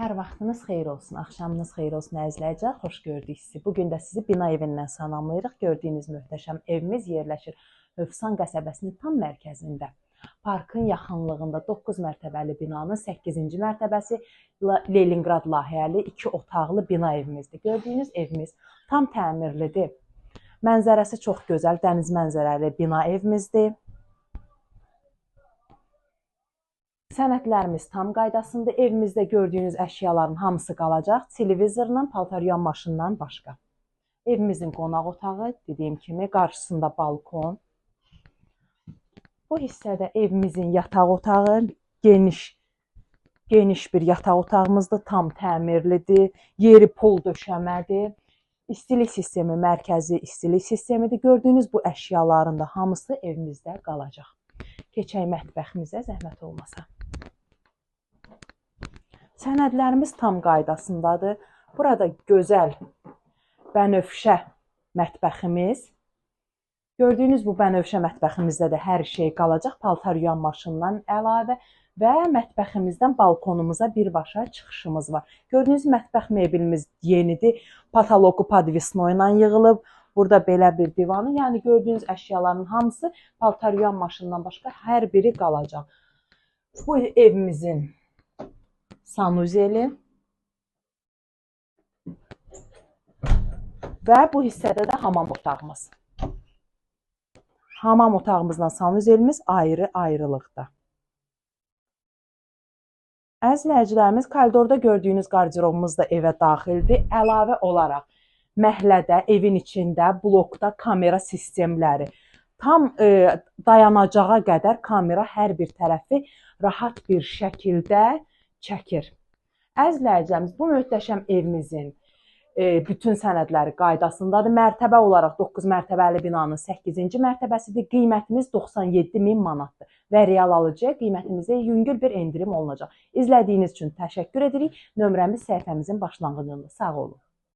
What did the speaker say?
Hər vaxtınız xeyir olsun, axşamınız xeyir olsun əzizləyicilər, xoş gördük sizi. Bugün də sizi bina evindən salamlayırıq. Gördüyünüz möhtəşəm evimiz yerləşir Hövsan qəsəbəsinin tam mərkəzində. Parkın yaxınlığında 9 mərtəbəli binanın 8-ci mərtəbəsi Leningrad layihəli 2 otaqlı bina evimizdir. Gördüyünüz evimiz tam təmirlidir. Mənzərəsi çox gözəl, dəniz mənzərəli bina evimizdir. Sənədlərimiz tam qaydasında. Evimizdə gördüyünüz əşyaların hamısı qalacaq. Televizordan, paltaryan maşından başqa. Evimizin qonaq otağı, dediyim kimi, qarşısında balkon. Bu hissədə evimizin yataq otağı, geniş bir yataq otağımızdır. Tam təmirlidir. Yeri pol döşəmədir. İstilik sistemi, mərkəzi istilik sistemidir. Gördüyünüz bu əşyaların da hamısı evimizdə qalacaq. Keçək mətbəximizə, zəhmət olmasa. Sənədlərimiz tam qaydasındadır. Burada gözəl bənövşə mətbəximiz. Gördüyünüz bu bənövşə mətbəximizdə də hər şey qalacaq. Paltaryan maşından əlavə və mətbəximizdən balkonumuza birbaşa çıxışımız var. Gördüyünüz mətbəx mebelimiz yenidir. Patoloqu podvisno ilə yığılıb. Burada belə bir divanı, yəni gördüyünüz əşyaların hamısı paltaryan maşından başqa hər biri qalacaq. Bu evimizin sanuzeli və bu hissədə də hamam otağımız. Hamam otağımızla sanuzelimiz ayrı-ayrılıqda. Əzizləyicilərimiz, koridorda gördüyünüz qardirobumuz da evə daxildir. Əlavə olaraq məhəllədə, evin içində, blokda kamera sistemləri. Tam dayanacağa qədər kamera hər bir tərəfi rahat bir şəkildə çəkir. Əzizləyicilərimiz, bu möhtəşəm evimizin bütün sənədləri qaydasındadır. Mərtəbə olaraq 9 mərtəbəli binanın 8-ci mərtəbəsidir. Qiymətimiz 97.000 manatdır və real alıcıya qiymətimizdə yüngül bir endirim olunacaq. İzlədiyiniz üçün təşəkkür edirik. Nömrəmiz səhifəmizin başlanğıcında. Sağ olun.